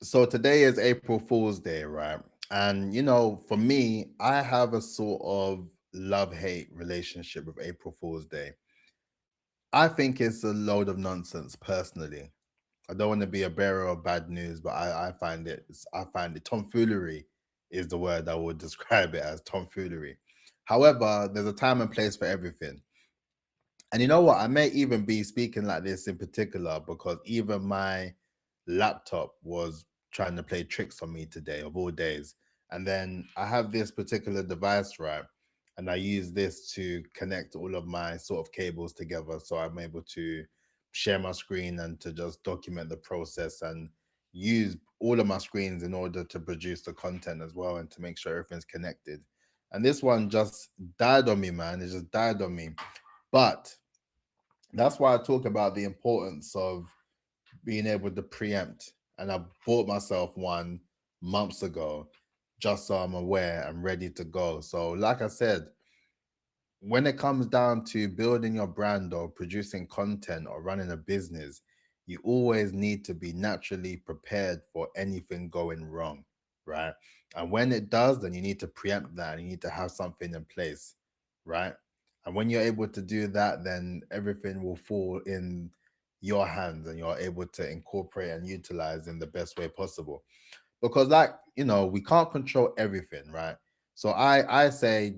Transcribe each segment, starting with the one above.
So today is April Fool's Day, right? And for me, I have a sort of love-hate relationship with April Fool's Day. I think it's a load of nonsense personally. I don't want to be a bearer of bad news, but I find it tomfoolery is the word I would describe it as, tomfoolery. However, there's a time and place for everything. And you know what? I may even be speaking like this in particular because even my laptop was trying to play tricks on me today, of all days. And then I have this particular device, right? And I use this to connect all of my sort of cables together. So I'm able to share my screen and to just document the process and use all of my screens in order to produce the content as well and to make sure everything's connected. And this one just died on me, man. It just died on me. But that's why I talk about the importance of being able to preempt. And I bought myself one months ago just so I'm aware and ready to go. So, like I said, when it comes down to building your brand or producing content or running a business, you always need to be naturally prepared for anything going wrong, right? And when it does, then you need to preempt that and you need to have something in place, right? And when you're able to do that, then everything will fall in your hands and you're able to incorporate and utilize in the best way possible. Because, like, we can't control everything, right? So I say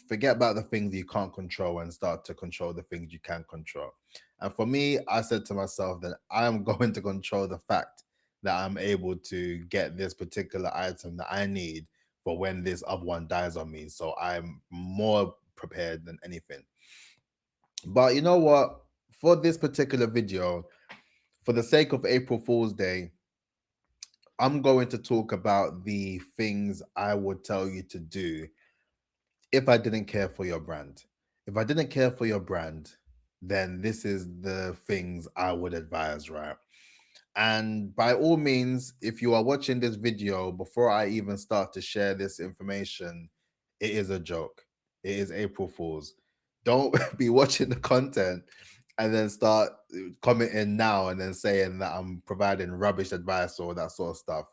forget about the things you can't control and start to control the things you can control. And for me, I said to myself that I'm going to control the fact that I'm able to get this particular item that I need for when this other one dies on me. So I'm more prepared than anything. But you know what? For this particular video, for the sake of April Fool's Day, I'm going to talk about the things I would tell you to do if I didn't care for your brand. If I didn't care for your brand, then this is the things I would advise, right? And by all means, if you are watching this video before I even start to share this information, it is a joke. It is April Fool's. Don't be watching the content and then start commenting now and then saying that I'm providing rubbish advice or that sort of stuff.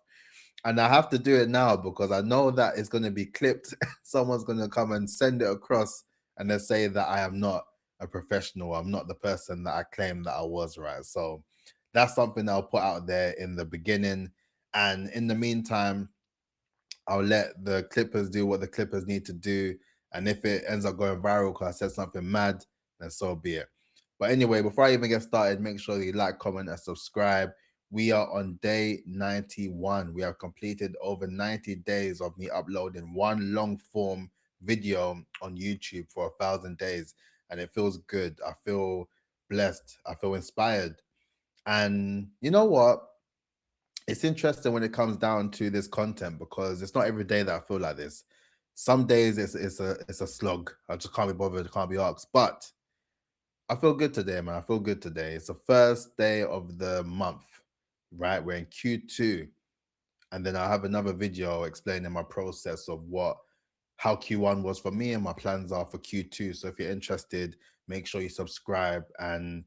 And I have to do it now because I know that it's going to be clipped. Someone's going to come and send it across and they say that I am not a professional. I'm not the person that I claimed that I was, right? So that's something I'll put out there in the beginning. And in the meantime, I'll let the clippers do what the clippers need to do. And if it ends up going viral because I said something mad, then so be it. But anyway, before I even get started, make sure you like, comment, and subscribe. We are on day 91. We have completed over 90 days of me uploading one long form video on YouTube for 1,000 days. And it feels good. I feel blessed. I feel inspired. And you know what? It's interesting when it comes down to this content because it's not every day that I feel like this. Some days it's a slog. I just can't be bothered, can't be asked. But I feel good today, man. I feel good today. It's the first day of the month, right? We're in Q2. And then I have another video explaining my process of how Q1 was for me and my plans are for Q2. So if you're interested, make sure you subscribe and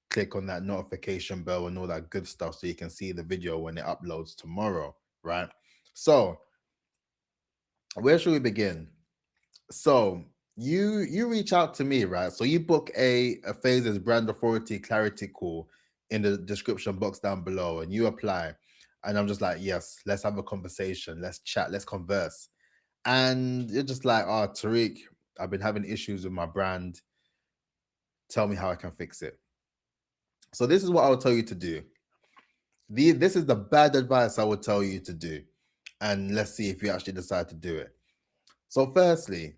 click on that notification bell and all that good stuff so you can see the video when it uploads tomorrow, right? So where should we begin? So you reach out to me, right? So you book a P.H.A.S.E.S Brand Authority Clarity call in the description box down below and you apply. And I'm just like, yes, let's have a conversation, let's chat, let's converse. And you're just like, oh, Tariq, I've been having issues with my brand. Tell me how I can fix it. So this is what I will tell you to do. This is the bad advice I would tell you to do. And let's see if you actually decide to do it. So, firstly,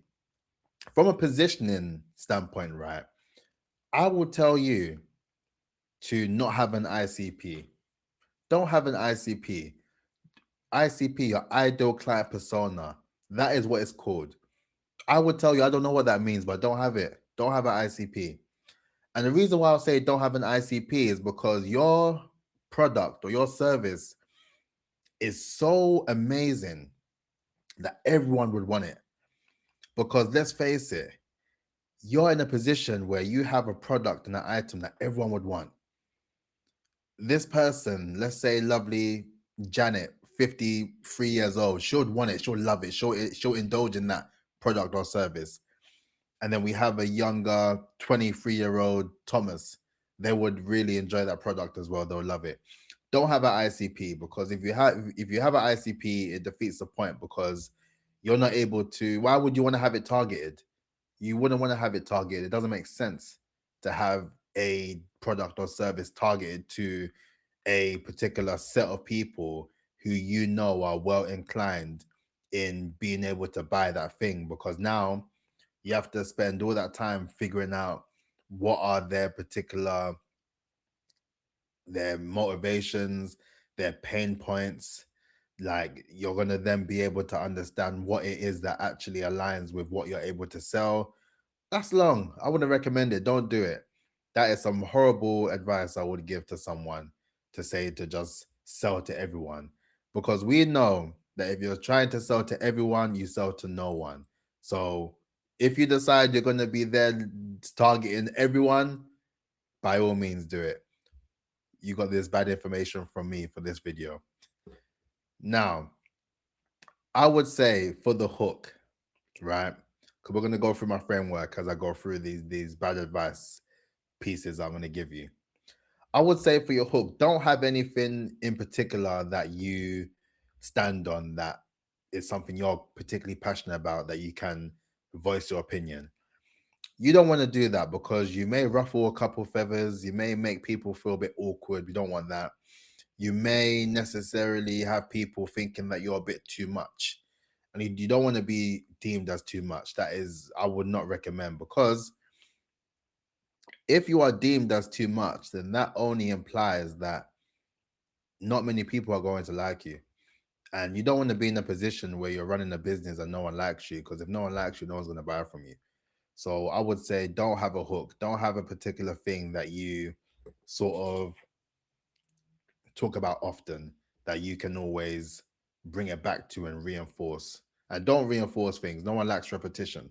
from a positioning standpoint, right, I will tell you to not have an ICP. Don't have an ICP. ICP, your ideal client persona. That is what it's called. I would tell you, I don't know what that means, but don't have it. Don't have an ICP. And the reason why I'll say don't have an ICP is because your product or your service is so amazing that everyone would want it. Because let's face it, you're in a position where you have a product and an item that everyone would want. This person, let's say lovely, Janet, 53 years old, she'll want it, she'll love it, she'll indulge in that product or service. And then we have a younger 23-year-old Thomas. They would really enjoy that product as well. They'll love it. Don't have an ICP, because if you have an ICP, it defeats the point, because you're not able to. Why would you want to have it targeted? You wouldn't want to have it targeted. It doesn't make sense to have a product or service targeted to a particular set of people who you know are well inclined in being able to buy that thing, because now you have to spend all that time figuring out what are their motivations, their pain points. Like, you're going to then be able to understand what it is that actually aligns with what you're able to sell. That's long. I wouldn't recommend it. Don't do it. That is some horrible advice I would give to someone, to say to just sell to everyone. Because we know that if you're trying to sell to everyone, you sell to no one. So if you decide you're going to be there targeting everyone, by all means do it. You got this bad information from me for this video. Now, I would say for the hook, right? Because we're going to go through my framework as I go through these bad advice pieces I'm going to give you. I would say for your hook, don't have anything in particular that you stand on that is something you're particularly passionate about, that you can voice your opinion. You don't want to do that, because you may ruffle a couple feathers, you may make people feel a bit awkward. You don't want that. You may necessarily have people thinking that you're a bit too much, and you don't want to be deemed as too much. That is, I would not recommend, because if you are deemed as too much, then that only implies that not many people are going to like you. And you don't want to be in a position where you're running a business and no one likes you, because if no one likes you, no one's going to buy from you. So I would say don't have a hook. Don't have a particular thing that you sort of talk about often, that you can always bring it back to and reinforce. And don't reinforce things. No one likes repetition.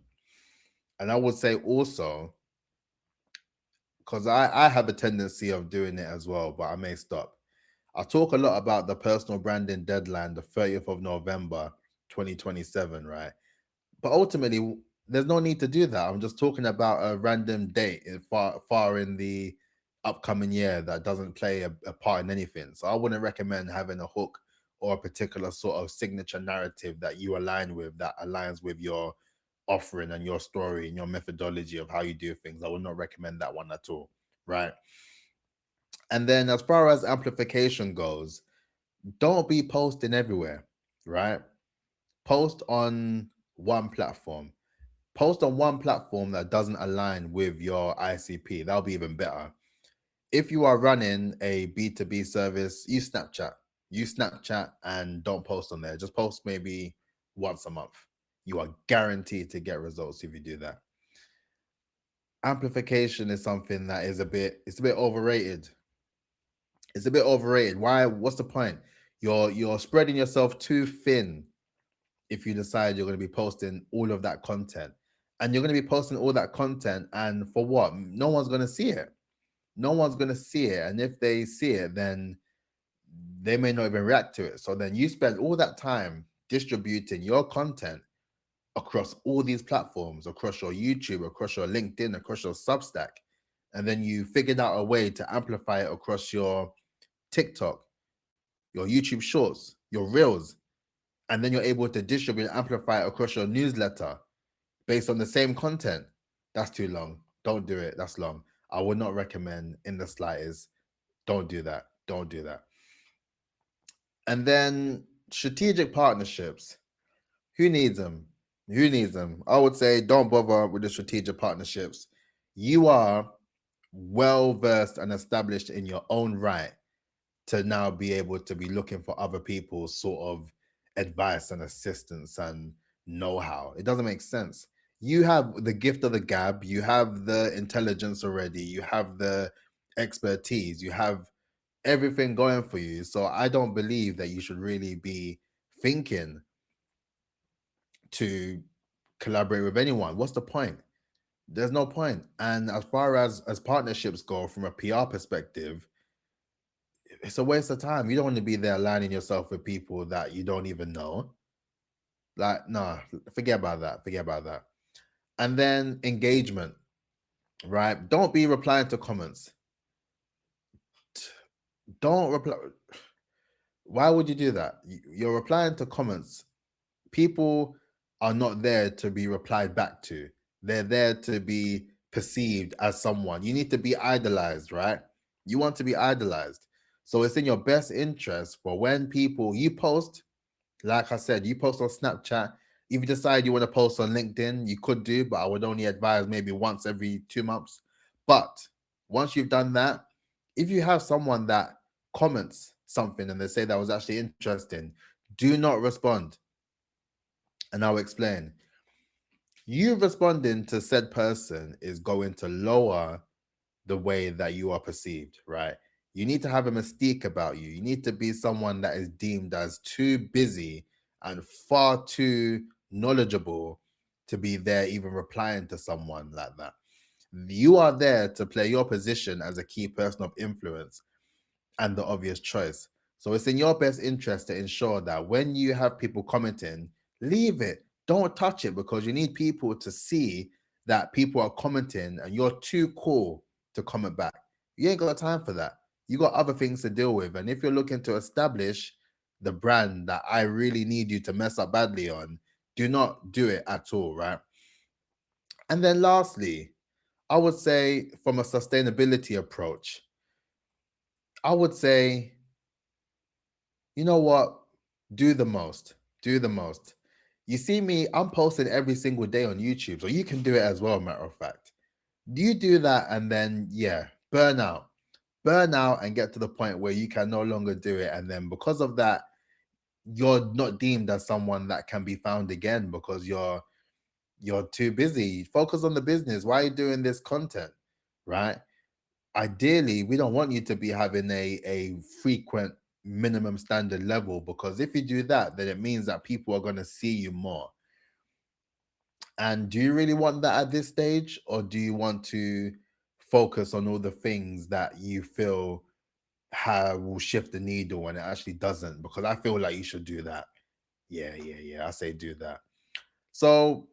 And I would say also, because I have a tendency of doing it as well, but I may stop. I talk a lot about the personal branding deadline, the 30th of November, 2027, right? But ultimately, there's no need to do that. I'm just talking about a random date far in the upcoming year that doesn't play a part in anything. So I wouldn't recommend having a hook or a particular sort of signature narrative that you align with, that aligns with your offering and your story and your methodology of how you do things. I would not recommend that one at all, right? And then as far as amplification goes, don't be posting everywhere, right? Post on one platform. Post on one platform that doesn't align with your ICP. That'll be even better. If you are running a B2B service, use Snapchat. Use Snapchat and don't post on there. Just post maybe once a month. You are guaranteed to get results if you do that. Amplification is something that is it's a bit overrated. It's a bit overrated. Why? What's the point? You're spreading yourself too thin if you decide you're going to be posting all of that content. And you're going to be posting all that content, and for what? No one's going to see it. No one's going to see it. And if they see it, then they may not even react to it. So then you spend all that time distributing your content across all these platforms, across your YouTube, across your LinkedIn, across your Substack. And then you figured out a way to amplify it across your TikTok, your YouTube Shorts, your Reels. And then you're able to distribute and amplify it across your newsletter based on the same content. That's too long. Don't do it. That's long. I would not recommend in the slightest. Don't do that. Don't do that. And then strategic partnerships. Who needs them? Who needs them? I would say don't bother with the strategic partnerships. You are well versed and established in your own right to now be able to be looking for other people's sort of advice and assistance and know-how. It doesn't make sense. You have the gift of the gab, you have the intelligence already, you have the expertise, you have everything going for you. So I don't believe that you should really be thinking to collaborate with anyone. What's the point? There's no point. And as far as partnerships go from a PR perspective, it's a waste of time. You don't want to be there aligning yourself with people that you don't even know. Like, no, forget about that. Forget about that. And then engagement, right? Don't be replying to comments. Don't reply. Why would you do that? You're replying to comments. People are not there to be replied back to. They're there to be perceived as someone. You need to be idolized, right? You want to be idolized. So it's in your best interest for when people you post, like I said, you post on Snapchat. If you decide you want to post on LinkedIn, you could do, but I would only advise maybe once every 2 months. But once you've done that, if you have someone that comments something and they say that was actually interesting, do not respond. And I'll explain. You responding to said person is going to lower the way that you are perceived, right? You need to have a mystique about you. You need to be someone that is deemed as too busy and far too knowledgeable to be there even replying to someone like that. You are there to play your position as a key person of influence and the obvious choice. So it's in your best interest to ensure that when you have people commenting, leave it. Don't touch it because you need people to see that people are commenting and you're too cool to comment back. You ain't got time for that. You got other things to deal with. And if you're looking to establish the brand that I really need you to mess up badly on, do not do it at all, right? And then lastly, I would say from a sustainability approach, I would say, you know what? Do the most. Do the most. You see me, I'm posting every single day on YouTube, so you can do it as well, matter of fact. You do that and then, yeah, burn out. Burn out and get to the point where you can no longer do it. And then because of that, you're not deemed as someone that can be found again because you're too busy. Focus on the business. Why are you doing this content? Right? Ideally, we don't want you to be having a frequent minimum standard level because if you do that, then it means that people are going to see you more. And do you really want that at this stage, or do you want to focus on all the things that you feel have will shift the needle when it actually doesn't? Because I feel like you should do that. Yeah. I say do that. So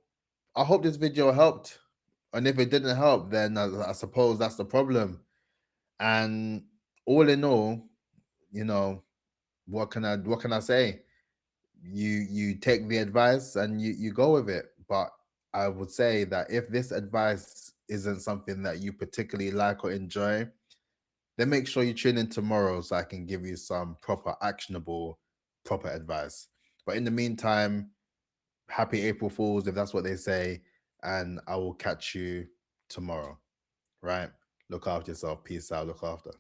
I hope this video helped. And if it didn't help, then I suppose that's the problem. And all in all, you know, what can I say? You take the advice and you go with it. But I would say that if this advice isn't something that you particularly like or enjoy, then make sure you tune in tomorrow so I can give you some proper actionable proper advice. But in the meantime, happy April Fools if that's what they say, and I will catch you tomorrow. Right? Look after yourself. Peace out. Look after.